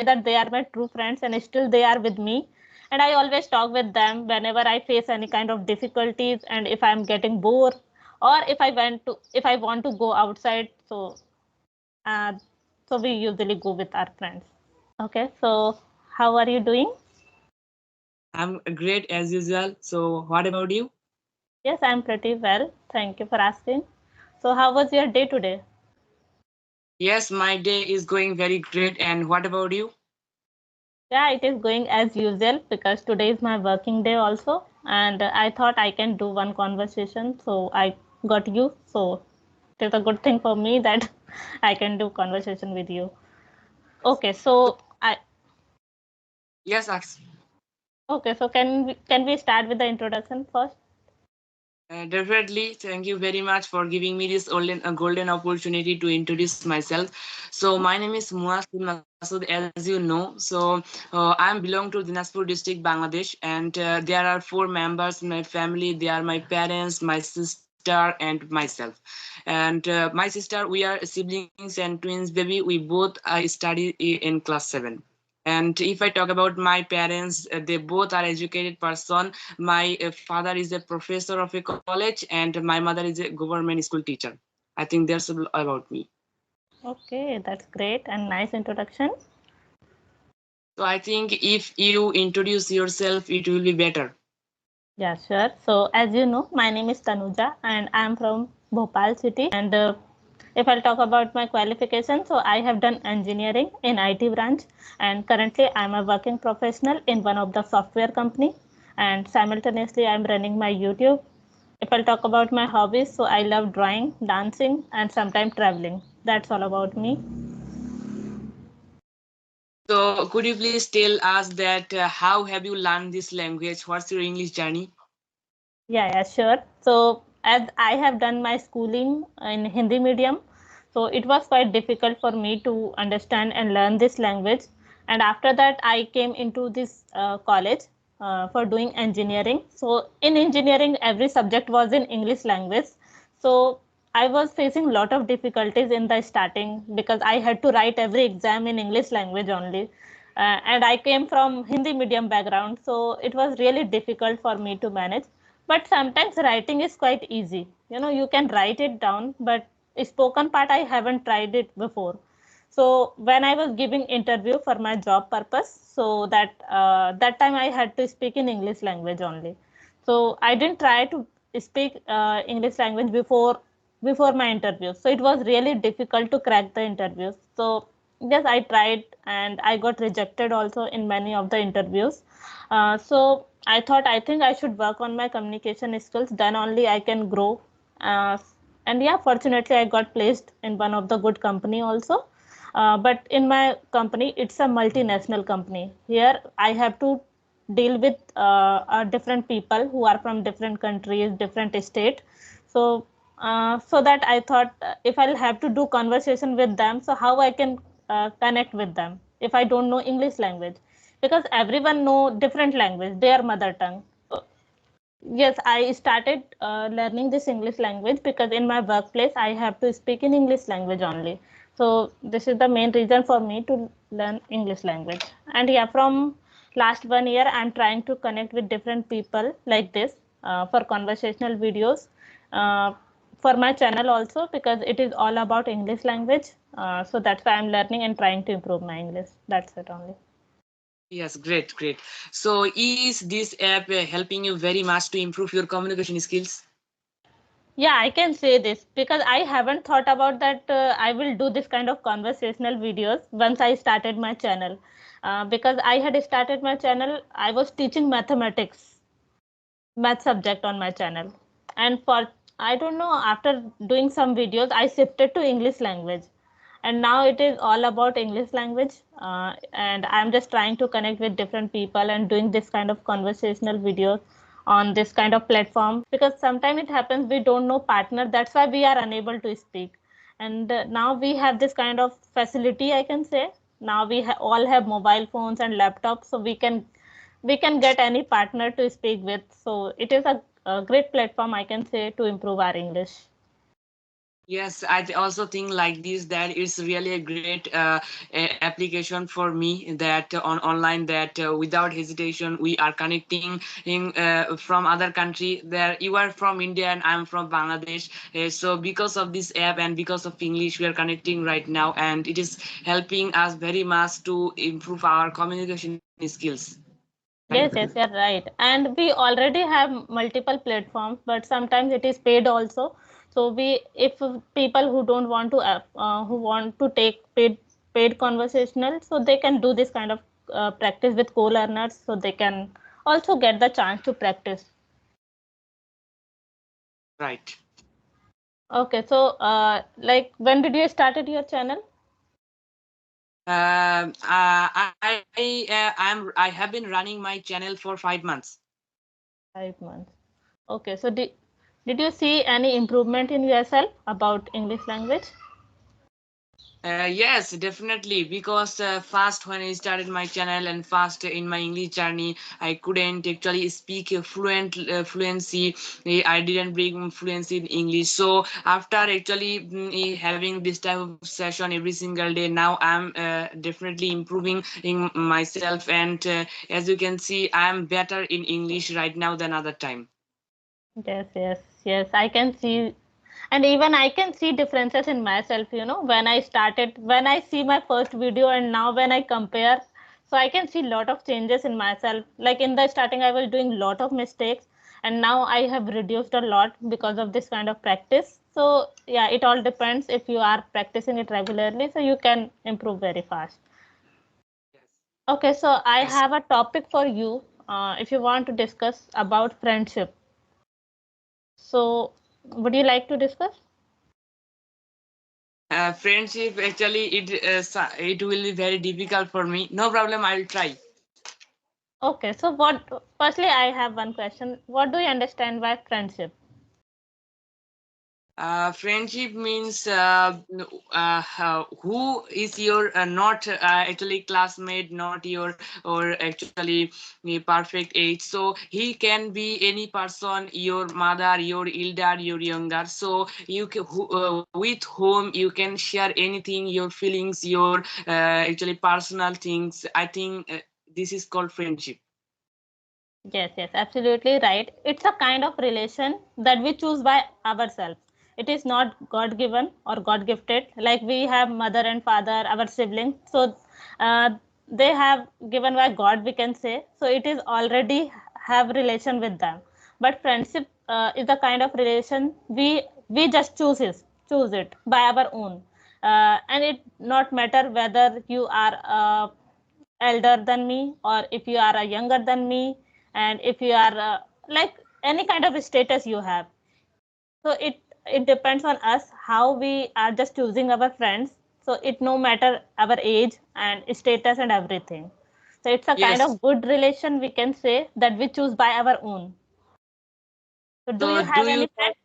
that they are my true friends and still they are with me. And I always talk with them whenever I face any kind of difficulties and if I'm getting bored or if I want to go outside. Uh, so we usually go with our friends. Okay, so how are you doing? I'm great as usual. So, what about you? Yes, I'm pretty well. Thank you for asking. So how was your day today? Yes, my day is going very great. And what about you? Yeah, it is going as usual because today is my working day also. And I thought I can do one conversation. So I got you. So it is a good thing for me that I can do conversation with you. Okay, So, yes, so can we start with the introduction first? definitely. Thank you very much for giving me this golden opportunity to introduce myself. So, my name is Muwaj Masud, as you know. So, I belong to Dinajpur district, Bangladesh, and there are four members in my family. They are my parents, my sister, and myself. And my sister, we are siblings and twins, baby. We both study in class 7. And if I talk about my parents, they both are educated person. My father is a professor of a college, and my mother is a government school teacher. I think that's all about me. Okay, that's great and nice introduction. So I think if you introduce yourself, it will be better. Yeah, sure. So, as you know, my name is Tanuja and I am from Bhopal city. And if I'll talk about my qualification, so I have done engineering in IT branch, and currently I'm a working professional in one of the software company, and simultaneously I'm running my YouTube. If I'll talk about my hobbies, so I love drawing, dancing, and sometimes traveling. That's all about me. So could you please tell us that how have you learned this language? What's your English journey? Yeah, sure. So as I have done my schooling in Hindi medium, so it was quite difficult for me to understand and learn this language. And after that, I came into this college for doing engineering. So in engineering, every subject was in English language. So I was facing a lot of difficulties in the starting because I had to write every exam in English language only. And I came from Hindi medium background, so it was really difficult for me to manage. But sometimes writing is quite easy. You know, you can write it down, but spoken part I haven't tried it before. So when I was giving interview for my job purpose, so that time I had to speak in English language only. So I didn't try to speak English language before my interview. So it was really difficult to crack the interviews. So yes, I tried and I got rejected also in many of the interviews. So I think I should work on my communication skills. Then only I can grow. Uh, and yeah, fortunately, I got placed in one of the good company also. But in my company, it's a multinational company. Here, I have to deal with different people who are from different countries, different state. So, so that I thought if I'll have to do conversation with them, so how I can connect with them if I don't know English language, because everyone know different language, their mother tongue. So yes, I started learning this English language because in my workplace I have to speak in English language only. So this is the main reason for me to learn English language. And yeah, from last 1 year, I'm trying to connect with different people like this for conversational videos for my channel also because it is all about English language. So that's why I'm learning and trying to improve my English. That's it only. Yes, great, great. So is this app helping you very much to improve your communication skills? Yeah, I can say this because I haven't thought about that. I will do this kind of conversational videos once I started my channel. Because I had started my channel, I was teaching math subject on my channel. And for, I don't know, after doing some videos, I shifted to English language. And now it is all about English language. And I'm just trying to connect with different people and doing this kind of conversational videos on this kind of platform because sometimes it happens we don't know partner, that's why we are unable to speak. And now we have this kind of facility, I can say. Now we all have mobile phones and laptops, so we can get any partner to speak with. So it is a great platform, I can say, to improve our English. Yes, also think like this, that it's really a great application for me, that on online, that without hesitation we are connecting from other country. There you are from India and I'm from Bangladesh. So because of this app and because of English, we are connecting right now, and it is helping us very much to improve our communication skills. Right? Yes, yes, you're right. And we already have multiple platforms, but sometimes it is paid also. So we, if people who don't want to, who want to take paid conversational, so they can do this kind of practice with co-learners, so they can also get the chance to practice. Right. Okay, so like when did you started your channel? I have been running my channel for 5 months. 5 months. Okay, so did you see any improvement in yourself about English language? Yes, definitely. Because first, when I started my channel and first in my English journey, I couldn't actually speak fluency. I didn't bring fluency in English. So after actually having this type of session every single day, now I'm definitely improving in myself. And as you can see, I'm better in English right now than other time. Yes, yes, yes. I can see, and even I can see differences in myself, when I started, when I see my first video and now when I compare, so I can see lot of changes in myself. Like in the starting, I was doing lot of mistakes, and now I have reduced a lot because of this kind of practice. So yeah, it all depends if you are practicing it regularly, so you can improve very fast. Okay, so I Yes. have a topic for you, if you want to discuss about friendship. So, would you like to discuss? Friendship, actually, it will be very difficult for me. No problem, I'll try. Okay, so firstly, I have one question. What do you understand by friendship? Friendship means who is your not actually classmate, not your or actually perfect age. So he can be any person, your mother, your elder, your younger. So with whom you can share anything, your feelings, your actually personal things. I think this is called friendship. Yes, yes, absolutely right. It's a kind of relation that we choose by ourselves. It is not God given or God gifted. Like we have mother and father, our siblings. So uh, they have given by God, we can say. So it is already have relation with them. But friendship is the kind of relation we just choose it by our own. And it not matter whether you are elder than me or if you are younger than me, and if you are like any kind of status you have, so it depends on us how we are just choosing our friends. So it no matter our age and status and everything, so it's a kind Yes. of good relation, we can say, that we choose by our own. So do you So do have you any friends?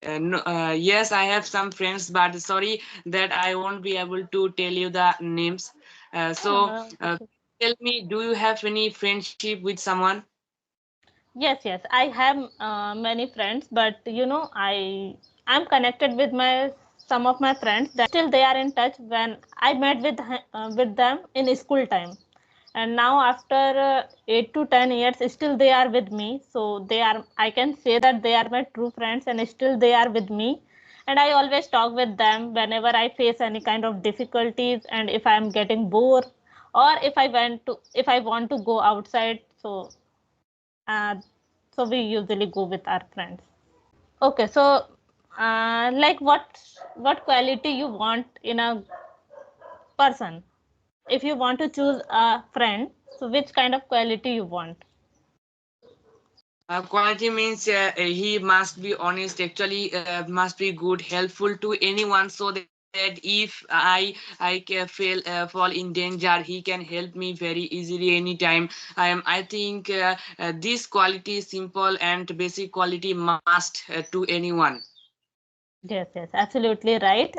No, yes, I have some friends, but sorry that I won't be able to tell you the names. No, no, So, no issue. tell me, do you have any friendship with someone? Yes, yes, I have many friends, but I'm connected with my some of my friends that still they are in touch when I met with them in school time, and now after 8 to 10 years, still they are with me. So they are, I can say that they are my true friends, and still they are with me. And I always talk with them whenever I face any kind of difficulties, and if I am getting bored, or if I want to go outside. Uh, so we usually go with our friends. Okay, so like what quality you want in a person? If you want to choose a friend, so which kind of quality you want? Quality means he must be honest, actually, must be good, helpful to anyone, so that if I fall in danger, he can help me very easily anytime. I think this quality is simple and basic quality must to anyone. Yes, yes, absolutely right.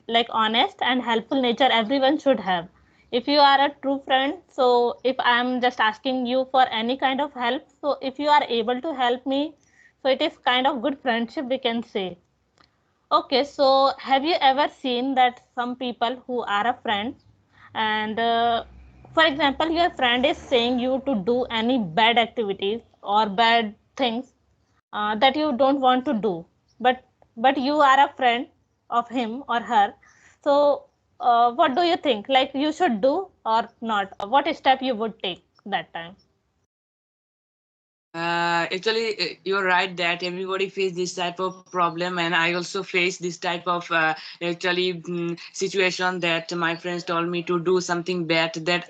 Like honest and helpful nature, everyone should have. If you are a true friend, so if I'm just asking you for any kind of help, so if you are able to help me, So it is kind of good friendship, we can say. Okay, so have you ever seen that some people who are a friend and for example your friend is saying you to do any bad activities or bad things that you don't want to do, but you are a friend of him or her. So what do you think, like you should do or not? What step you would take that time? Actually, you're right that everybody face this type of problem, and I also face this type of situation that my friends told me to do something bad that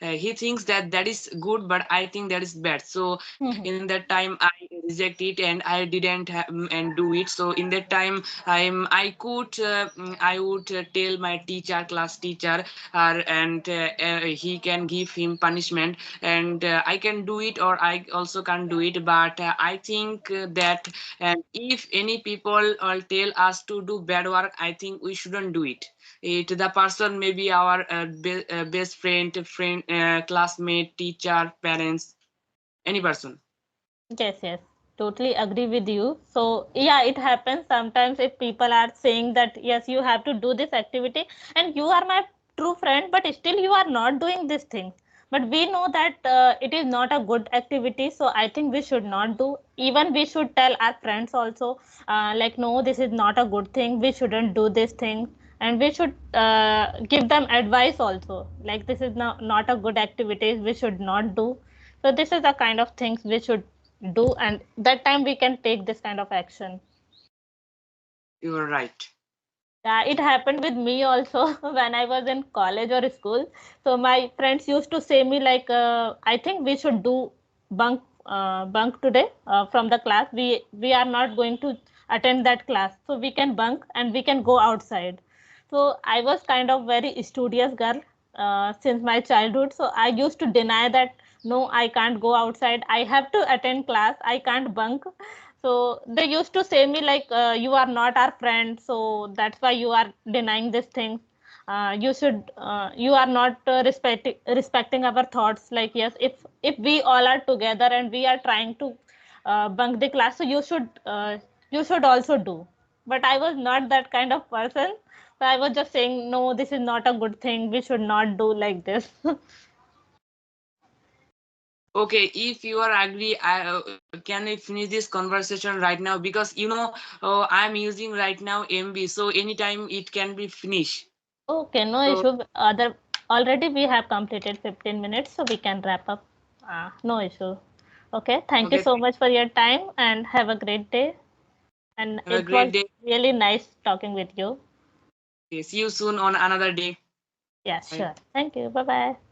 he thinks that that is good, but I think that is bad. So in that time I reject it and I didn't and do it. So in that time I would tell my teacher, class teacher, and he can give him punishment, and I can do it or I also can't do it. But I think that if any people tell us to do bad work, I think we shouldn't do it. The person may be our best friend, classmate, teacher, parents, any person. Yes, yes, totally agree with you. So, yeah, it happens sometimes if people are saying that, yes, you have to do this activity and you are my true friend, but still you are not doing this thing. But we know that it is not a good activity, so I think we should not do. Even we should tell our friends also, like, no, this is not a good thing, we shouldn't do this thing. And we should give them advice also, like, this is not a good activity, we should not do. So this is the kind of things we should do, and that time we can take this kind of action. You are right. Yeah, it happened with me also when I was in college or school. So my friends used to say me like, I think we should do bunk today from the class. We are not going to attend that class, so we can bunk and we can go outside. So I was kind of very studious girl since my childhood. So I used to deny that no, I can't go outside. I have to attend class. I can't bunk. So they used to say me like, you are not our friend, so that's why you are denying this thing. You are not respecting our thoughts. Like, yes, if we all are together and we are trying to bunk the class, so you should also do. But I was not that kind of person. So I was just saying, no, this is not a good thing. We should not do like this. Okay, if you are agree, can I finish this conversation right now? Because I'm using right now MB, so anytime it can be finished. Okay, no So issue. Other already we have completed 15 minutes, so we can wrap up. No issue. Okay, thank you okay, so much for your time and have a great day. And have a it great was day. really nice talking with you. Okay, see you soon on another day. Yeah, Bye. sure. Thank you. Bye bye.